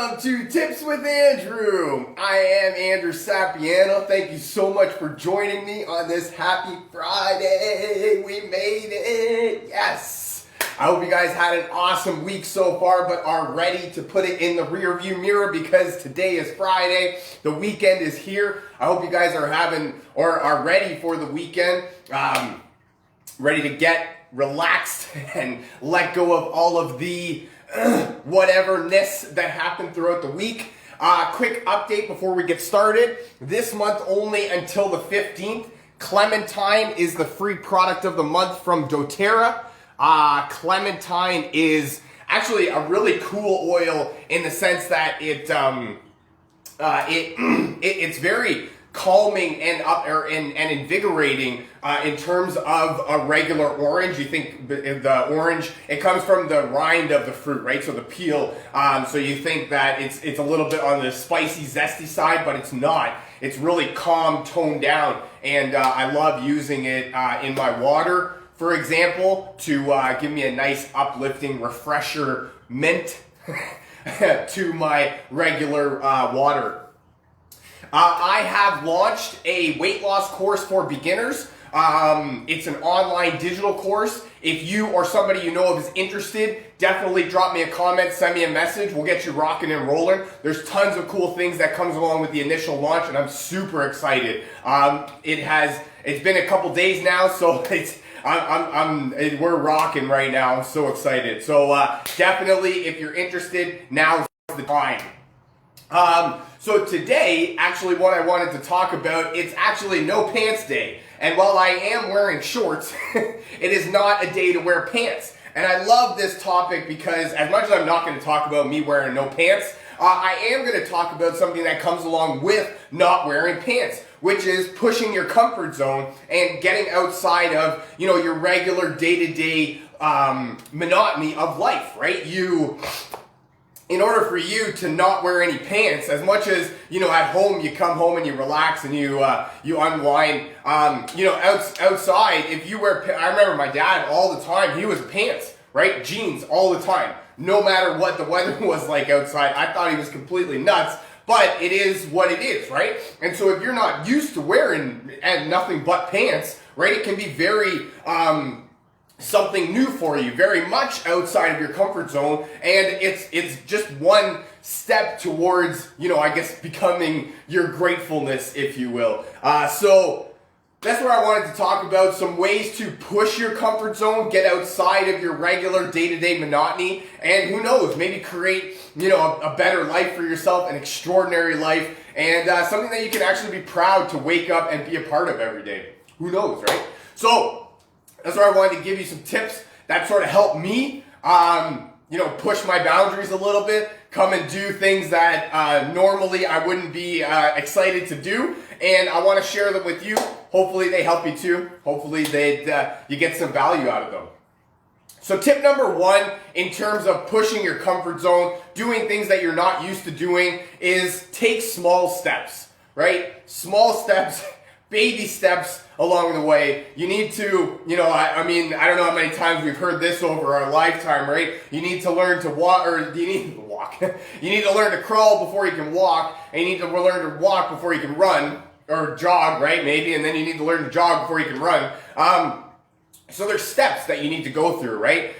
Welcome to Tips with Andrew. I am Andrew Sapiano. Thank you so much for joining me on this happy Friday. We made it. Yes. I hope you guys had an awesome week so far, but are ready to put it in the rearview mirror because today is Friday. The weekend is here. I hope you guys are having or are ready for the weekend. Ready to get relaxed and let go of all of the whatever-ness that happened throughout the week. Quick update before we get started. This month only until the 15th. Clementine is the free product of the month from Doterra. Clementine is actually a really cool oil in the sense that it's very calming and invigorating in terms of a regular orange. You think the orange, it comes from the rind of the fruit, right? So the peel. So you think that it's a little bit on the spicy, zesty side, but it's not. It's really calm, toned down, and I love using it in my water, for example, to give me a nice uplifting refresher mint to my regular water. I have launched a weight loss course for beginners. It's an online digital course. If you or somebody you know of is interested, definitely drop me a comment, send me a message. We'll get you rocking and rolling. There's tons of cool things that comes along with the initial launch, and I'm super excited. It's been a couple days now, so we're rocking right now. I'm so excited. So definitely, if you're interested, now's the time. So today, actually what I wanted to talk about, it's actually no pants day. And while I am wearing shorts, it is not a day to wear pants. And I love this topic because as much as I'm not going to talk about me wearing no pants, I am going to talk about something that comes along with not wearing pants, which is pushing your comfort zone and getting outside of, your regular day-to-day monotony of life, right? In order for you to not wear any pants, as much as, at home, you come home and you relax and you unwind, outside, if you wear, I remember my dad all the time, he was pants, right? Jeans all the time, no matter what the weather was like outside. I thought he was completely nuts, but it is what it is, right? And so if you're not used to wearing nothing but pants, right, it can be very, something new for you, very much outside of your comfort zone, and it's just one step towards, I guess, becoming your gratefulness, if you will. So that's what I wanted to talk about, some ways to push your comfort zone, get outside of your regular day-to-day monotony, and who knows, maybe create, a better life for yourself, an extraordinary life, and something that you can actually be proud to wake up and be a part of every day. Who knows, right? So that's why I wanted to give you some tips that sort of help me, push my boundaries a little bit, come and do things that normally I wouldn't be excited to do, and I want to share them with you. Hopefully they help you too. Hopefully you get some value out of them. So tip number one, in terms of pushing your comfort zone, doing things that you're not used to doing, is take small steps, right? Small steps, baby steps along the way. You need to, I don't know how many times we've heard this over our lifetime, right? You need to learn to walk, or you need to walk. You need to learn to crawl before you can walk, and you need to learn to walk before you can run, or jog, right, maybe, and then you need to learn to jog before you can run. So there's steps that you need to go through, right?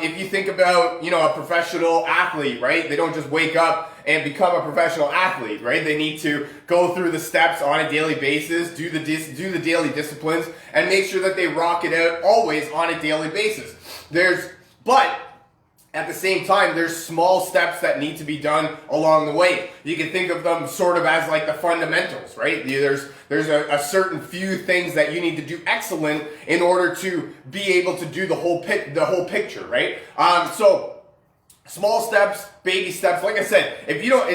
If you think about, a professional athlete, right? They don't just wake up and become a professional athlete, right? They need to go through the steps on a daily basis, do the daily disciplines, and make sure that they rock it out always on a daily basis. But at the same time, there's small steps that need to be done along the way. You can think of them sort of as like the fundamentals, right? There's a certain few things that you need to do excellent in order to be able to do the whole picture, right? So small steps, baby steps. Like I said, if you don't,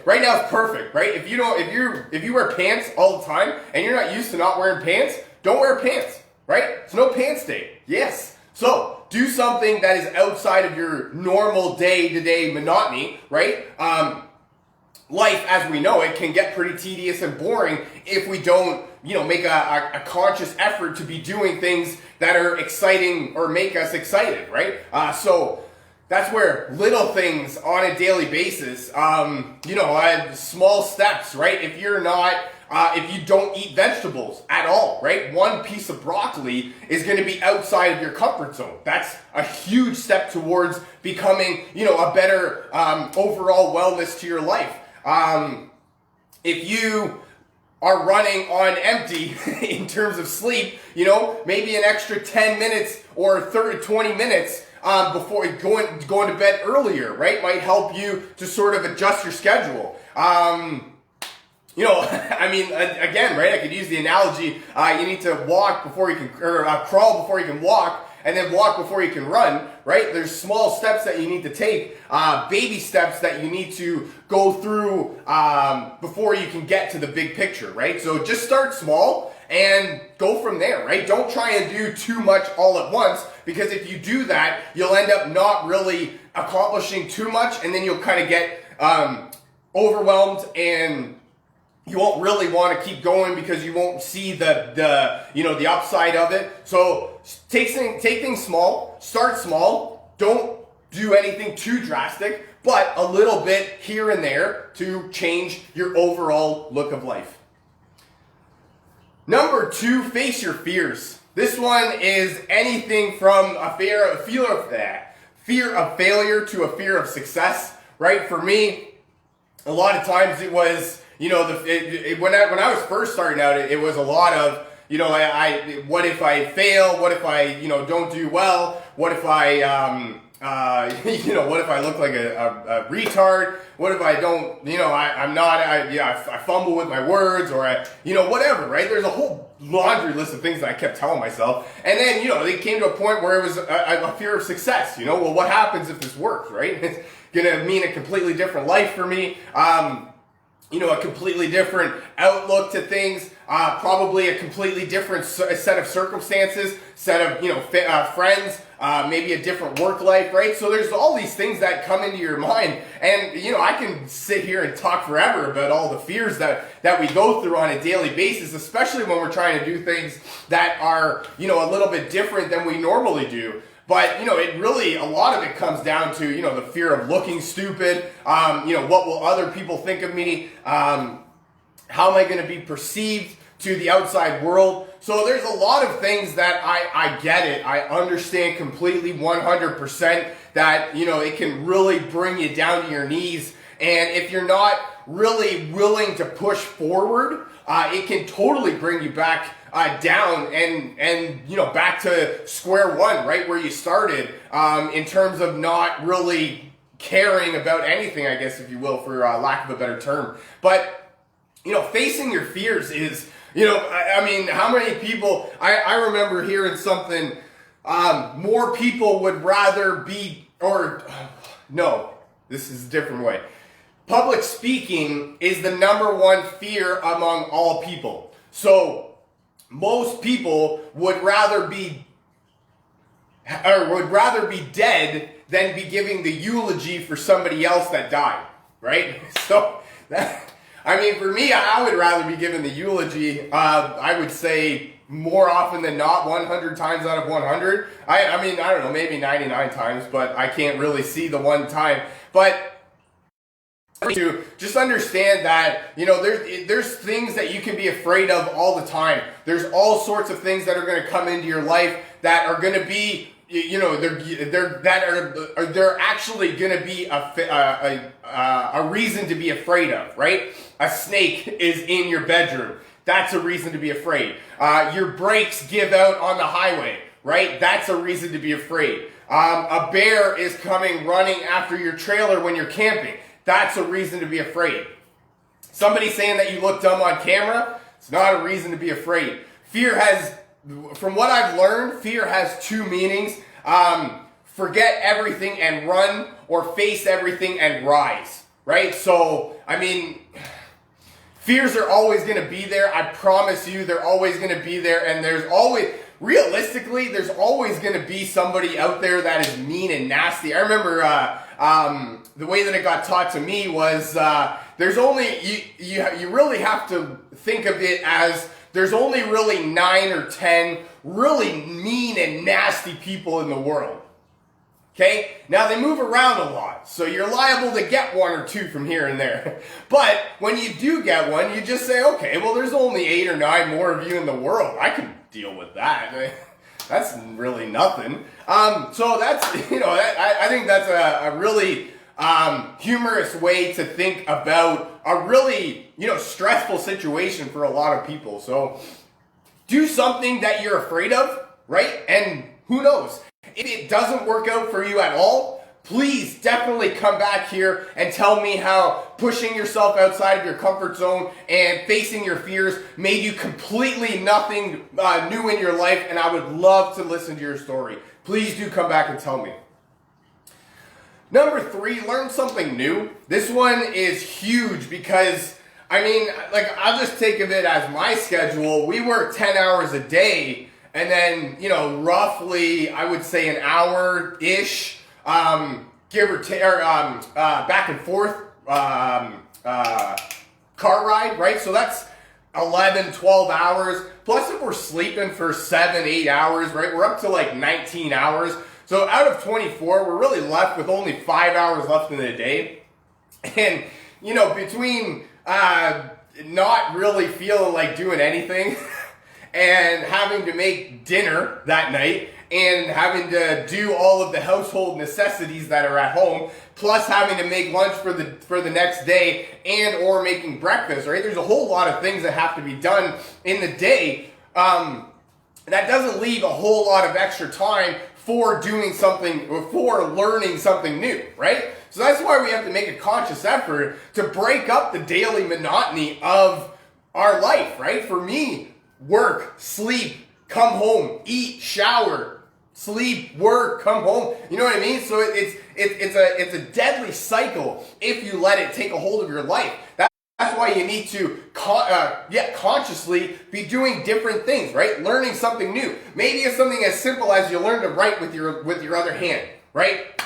right now it's perfect, right? If you wear pants all the time and you're not used to not wearing pants, don't wear pants, right? It's no pants day. Yes. So do something that is outside of your normal day-to-day monotony, right? Life as we know it can get pretty tedious and boring if we don't, make a conscious effort to be doing things that are exciting or make us excited, right? So that's where little things on a daily basis, small steps, right? If you're not, if you don't eat vegetables at all, right? One piece of broccoli is going to be outside of your comfort zone. That's a huge step towards becoming, a better overall wellness to your life. If you are running on empty in terms of sleep, maybe an extra 10 minutes or 20 minutes before going to bed earlier, right, might help you to sort of adjust your schedule. Again, right, I could use the analogy, you need to walk before you can, or crawl before you can walk, and then walk before you can run, right? There's small steps that you need to take, baby steps that you need to go through before you can get to the big picture, right? So just start small and go from there, right? Don't try and do too much all at once, because if you do that, you'll end up not really accomplishing too much, and then you'll kind of get overwhelmed, and you won't really want to keep going because you won't see the upside of it. So take things small, start small, don't do anything too drastic, but a little bit here and there to change your overall look of life. Number 2, face your fears. This one is anything from a fear of failure to a fear of success, right? For me, a lot of times it was, when I was first starting out, it was a lot of, what if I fail? What if I, don't do well? What if I, what if I look like a retard? What if I don't, I fumble with my words, or whatever, right? There's a whole laundry list of things that I kept telling myself. And then, it came to a point where it was a fear of success, well, what happens if this works, right? It's going to mean a completely different life for me. A completely different outlook to things, probably a completely different set of circumstances, set of, friends, maybe a different work life, right? So there's all these things that come into your mind, and, I can sit here and talk forever about all the fears that we go through on a daily basis, especially when we're trying to do things that are, a little bit different than we normally do. But, it really, a lot of it comes down to, the fear of looking stupid, what will other people think of me, how am I going to be perceived to the outside world. So there's a lot of things that I get it. I understand completely 100% that, it can really bring you down to your knees. And if you're not really willing to push forward, it can totally bring you back down and back to square one, right where you started, in terms of not really caring about anything, I guess, if you will, for lack of a better term. But facing your fears is, how many people, I remember hearing something, more people would rather be, this is a different way. Public speaking is the number one fear among all people. So most people would rather be dead than be giving the eulogy for somebody else that died, right? So for me, I would rather be giving the eulogy, I would say more often than not, 100 times out of 100. I don't know, maybe 99 times, but I can't really see the one time. But to just understand that, there's things that you can be afraid of all the time. There's all sorts of things that are going to come into your life that are going to be, they're actually going to be a reason to be afraid of, right? A snake is in your bedroom. That's a reason to be afraid. Your brakes give out on the highway, right? That's a reason to be afraid. A bear is coming running after your trailer when you're camping. That's a reason to be afraid. Somebody saying that you look dumb on camera, it's not a reason to be afraid. Fear has, from what I've learned, fear has two meanings. Forget everything and run, or face everything and rise, right? So, fears are always going to be there. I promise you, they're always going to be there. And there's always going to be somebody out there that is mean and nasty. I remember, the way that it got taught to me was, there's only, you really have to think of it as there's only really 9 or 10 really mean and nasty people in the world. Okay? Now they move around a lot, so you're liable to get one or two from here and there. But when you do get one, you just say, okay, well there's only 8 or 9 more of you in the world. I can deal with that. That's really nothing. So that's, you know, I think that's a really humorous way to think about a really, you know, stressful situation for a lot of people. So do something that you're afraid of, right? And who knows? If it doesn't work out for you at all, please definitely come back here and tell me how pushing yourself outside of your comfort zone and facing your fears made you completely nothing new in your life, and I would love to listen to your story. Please do come back and tell me. Number 3, learn something new. This one is huge because, I mean, like, I'll just think of it as my schedule. We work 10 hours a day, and then, you know, roughly, I would say an hour-ish, give or take, back and forth, car ride, right? So that's 11, 12 hours. Plus, if we're sleeping for 7, 8 hours, right, we're up to like 19 hours. So out of 24, we're really left with only 5 hours left in the day. And, you know, between not really feeling like doing anything and having to make dinner that night and having to do all of the household necessities that are at home, plus having to make lunch for the next day and or making breakfast, right? There's a whole lot of things that have to be done in the day. That doesn't leave a whole lot of extra time for doing something, or for learning something new, right? So that's why we have to make a conscious effort to break up the daily monotony of our life, right? For me, work, sleep, come home, eat, shower, sleep, work, come home. You know what I mean? So it's a deadly cycle if you let it take a hold of your life. That's why you need to consciously be doing different things, right? Learning something new. Maybe it's something as simple as you learn to write with your other hand, right?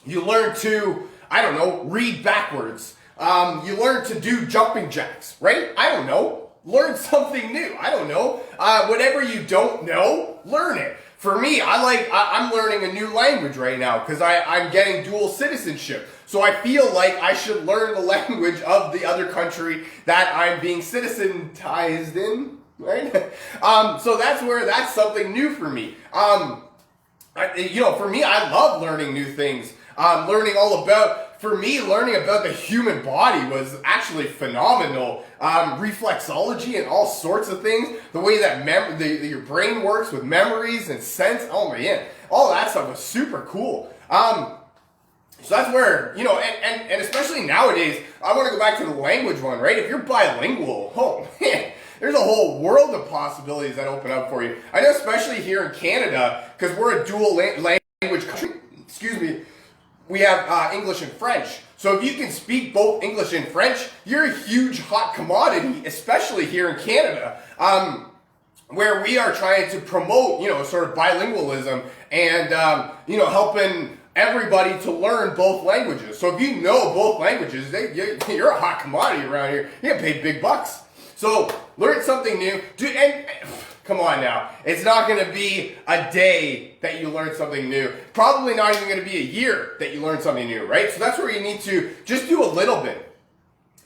You learn to, I don't know, read backwards. You learn to do jumping jacks, right? I don't know. Learn something new. I don't know. Whatever you don't know, learn it. For me, I'm learning a new language right now because I'm getting dual citizenship. So I feel like I should learn the language of the other country that I'm being citizenized in, right? So that's something new for me. For me, I love learning new things. Learning about the human body was actually phenomenal. Reflexology and all sorts of things. The way that your brain works with memories and sense. Oh man, all that stuff was super cool. So that's where, you know, and especially nowadays, I want to go back to the language one, right? If you're bilingual, oh man, there's a whole world of possibilities that open up for you. I know especially here in Canada, because we're a dual language country, we have English and French. So if you can speak both English and French, you're a huge hot commodity, especially here in Canada, where we are trying to promote, you know, sort of bilingualism and, helping everybody to learn both languages. So if you know both languages, you're a hot commodity around here. You get paid big bucks. So learn something new. And come on now. It's not going to be a day that you learn something new. Probably not even going to be a year that you learn something new, right? So that's where you need to just do a little bit.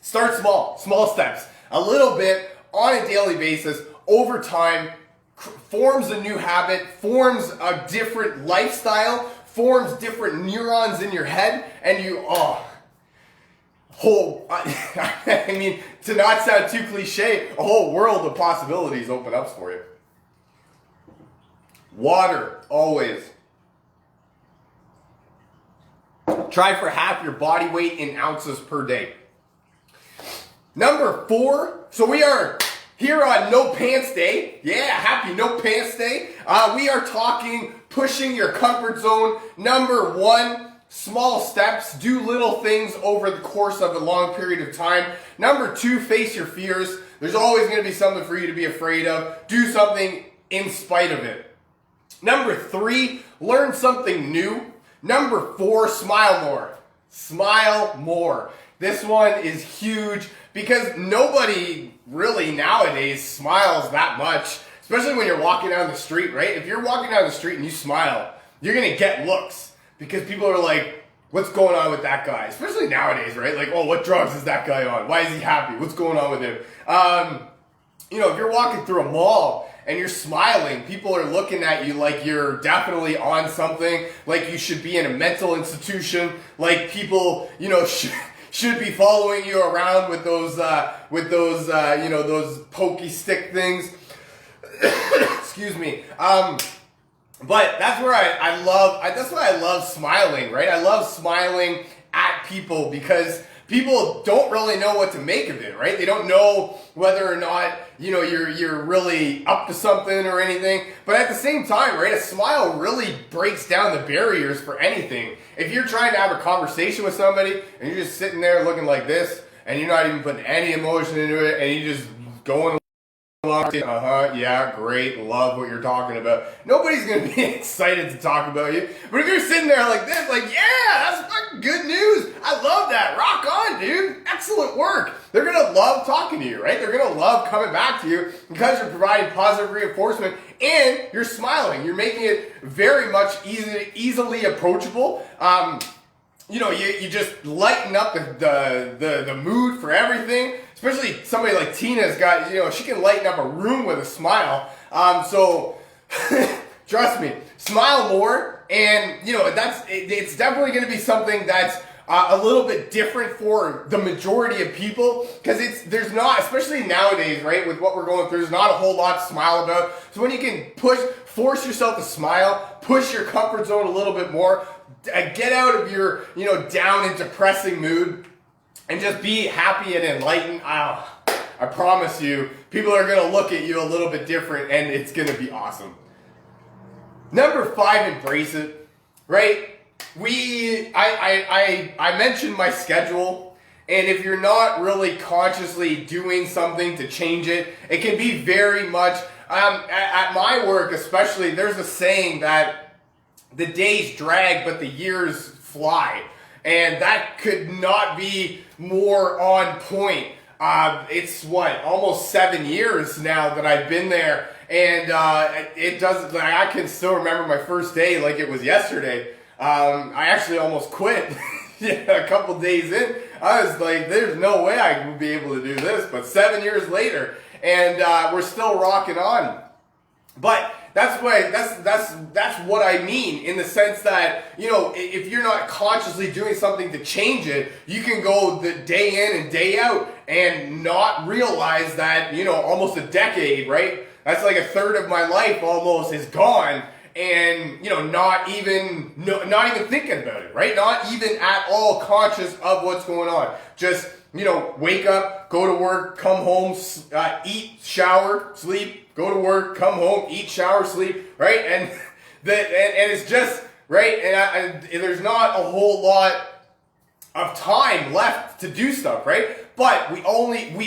Start small steps. A little bit on a daily basis, over time, forms a new habit, forms a different lifestyle, forms different neurons in your head, and to not sound too cliche, a whole world of possibilities open up for you. Water, always. Try for half your body weight in ounces per day. Number 4, so we are here on No Pants Day. Yeah, happy No Pants Day. We are talking pushing your comfort zone. Number 1, small steps. Do little things over the course of a long period of time. Number 2, face your fears. There's always going to be something for you to be afraid of. Do something in spite of it. Number 3, learn something new. Number 4, smile more. Smile more. This one is huge because nobody really nowadays smiles that much, especially when you're walking down the street, right? If you're walking down the street and you smile, you're going to get looks. because people are like, what's going on with that guy? Especially nowadays, right? Like, oh, what drugs is that guy on? Why is he happy? What's going on with him? You know, if you're walking through a mall and you're smiling, people are looking at you like you're definitely on something, like you should be in a mental institution, like people, you know, should be following you around with those you know, those pokey stick things. Excuse me. But that's where that's why I love smiling, right? I love smiling at people because people don't really know what to make of it, right? They don't know whether or not, you know, you're really up to something or anything. But at the same time, right, a smile really breaks down the barriers for anything. If you're trying to have a conversation with somebody and you're just sitting there looking like this and you're not even putting any emotion into it and you just going along, yeah, great, love what you're talking about. Nobody's gonna be excited to talk about you. But if you're sitting there like this, like, yeah, that's fucking good news. I love that. Rock on, dude. Excellent work. They're gonna love talking to you, right? They're gonna love coming back to you because you're providing positive reinforcement and you're smiling. You're making it very much easily approachable. You know, you just lighten up the mood for everything. Especially somebody like Tina's got, you know, she can lighten up a room with a smile. So trust me, smile more, and you know it's definitely going to be something that's a little bit different for the majority of people because there's not, especially nowadays, right, with what we're going through, there's not a whole lot to smile about. So when you can force yourself to smile, push your comfort zone a little bit more, get out of your, you know, down and depressing mood, and just be happy and enlightened. I promise you, people are going to look at you a little bit different, and it's going to be awesome. Number 5, embrace it. Right? I mentioned my schedule, and if you're not really consciously doing something to change it, it can be very much, at my work especially, there's a saying that the days drag, but the years fly. And that could not be more on point. It's almost 7 years now that I've been there. And it doesn't, like, I can still remember my first day like it was yesterday. I actually almost quit a couple days in. I was like, there's no way I would be able to do this. But 7 years later, and we're still rocking on. But that's what I mean, in the sense that, you know, if you're not consciously doing something to change it, you can go the day in and day out and not realize that, you know, almost a decade, right? That's like a third of my life almost is gone, and, you know, not even thinking about it, right? Not even at all conscious of what's going on. Just, you know, wake up, go to work, come home, eat, shower, sleep, go to work, come home, eat, shower, sleep, right? And it's just, right? And there's not a whole lot of time left to do stuff, right? But we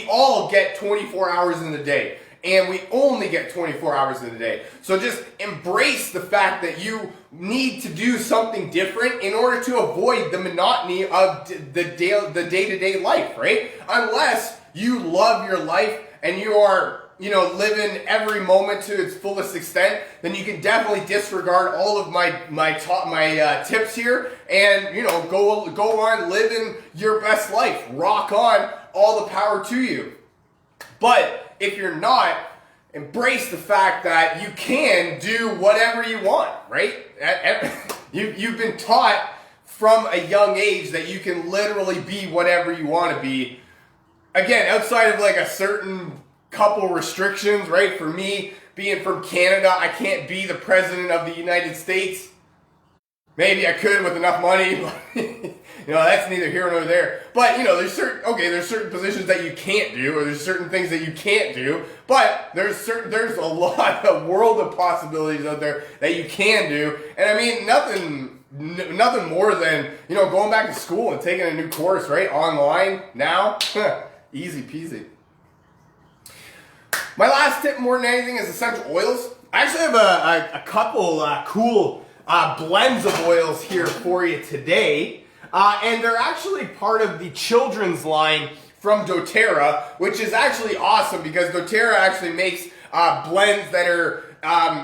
all get 24 hours in the day. And we only get 24 hours in a day. So just embrace the fact that you need to do something different in order to avoid the monotony of the day-to-day life, right? Unless you love your life and you are, you know, living every moment to its fullest extent, then you can definitely disregard all of my tips here, and, you know, go on living your best life. Rock on, all the power to you. But if you're not, embrace the fact that you can do whatever you want, right? You've been taught from a young age that you can literally be whatever you want to be. Again, outside of like a certain couple restrictions, right? For me, being from Canada, I can't be the president of the United States. Maybe I could with enough money, but you know, that's neither here nor there. But, you know, there's certain positions that you can't do, or there's certain things that you can't do, but there's a lot of world of possibilities out there that you can do. And I mean, nothing more than, you know, going back to school and taking a new course, right? Online now, easy peasy. My last tip more than anything is essential oils. I actually have a couple cool blends of oils here for you today. And they're actually part of the children's line from Doterra, which is actually awesome because Doterra actually makes blends that are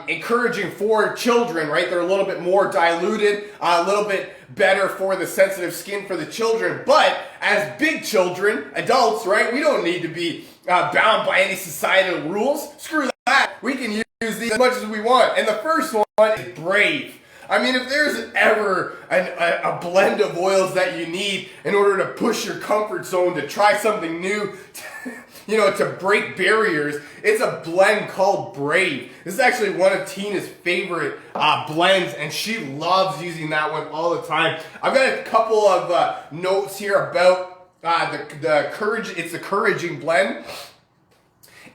encouraging for children, right? They're a little bit more diluted, a little bit better for the sensitive skin for the children. But as big children, adults, right, we don't need to be bound by any societal rules. Screw that. We can use these as much as we want. And the first one is Brave. I mean, if there's ever a blend of oils that you need in order to push your comfort zone, to try something new, to break barriers, it's a blend called Brave. This is actually one of Tina's favorite blends, and she loves using that one all the time. I've got a couple of notes here about the courage. It's a encouraging blend.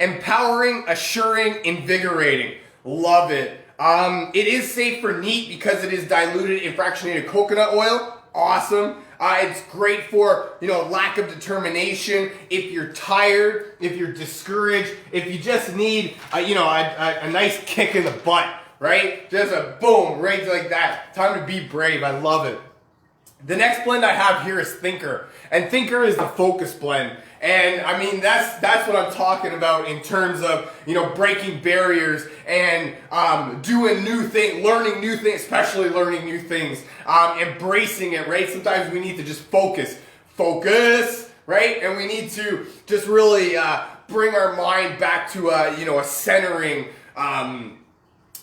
Empowering, assuring, invigorating. Love it. It is safe for NEAT because it is diluted in fractionated coconut oil. Awesome. It's great for, lack of determination. If you're tired, if you're discouraged, if you just need, a nice kick in the butt, right? Just a boom, right like that. Time to be brave. I love it. The next blend I have here is Thinker. And Thinker is the focus blend. And I mean, that's what I'm talking about in terms of, breaking barriers and doing new things, learning new things, especially learning new things, embracing it, right? Sometimes we need to just focus, right? And we need to just really bring our mind back to a centering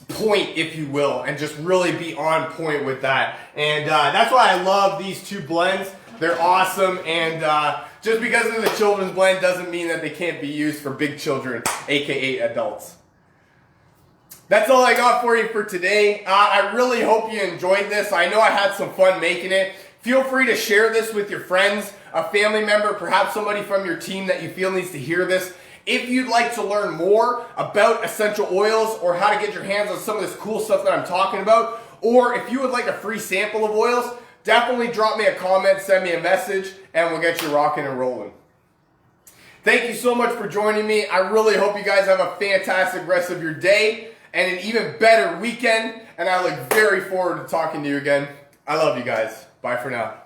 point, if you will, and just really be on point with that. And that's why I love these two blends. They're awesome, and just because of the children's blend doesn't mean that they can't be used for big children, aka adults. That's all I got for you for today. I really hope you enjoyed this. I know I had some fun making it. Feel free to share this with your friends, a family member, perhaps somebody from your team that you feel needs to hear this. If you'd like to learn more about essential oils or how to get your hands on some of this cool stuff that I'm talking about, or if you would like a free sample of oils, definitely drop me a comment, send me a message, and we'll get you rocking and rolling. Thank you so much for joining me. I really hope you guys have a fantastic rest of your day and an even better weekend, and I look very forward to talking to you again. I love you guys. Bye for now.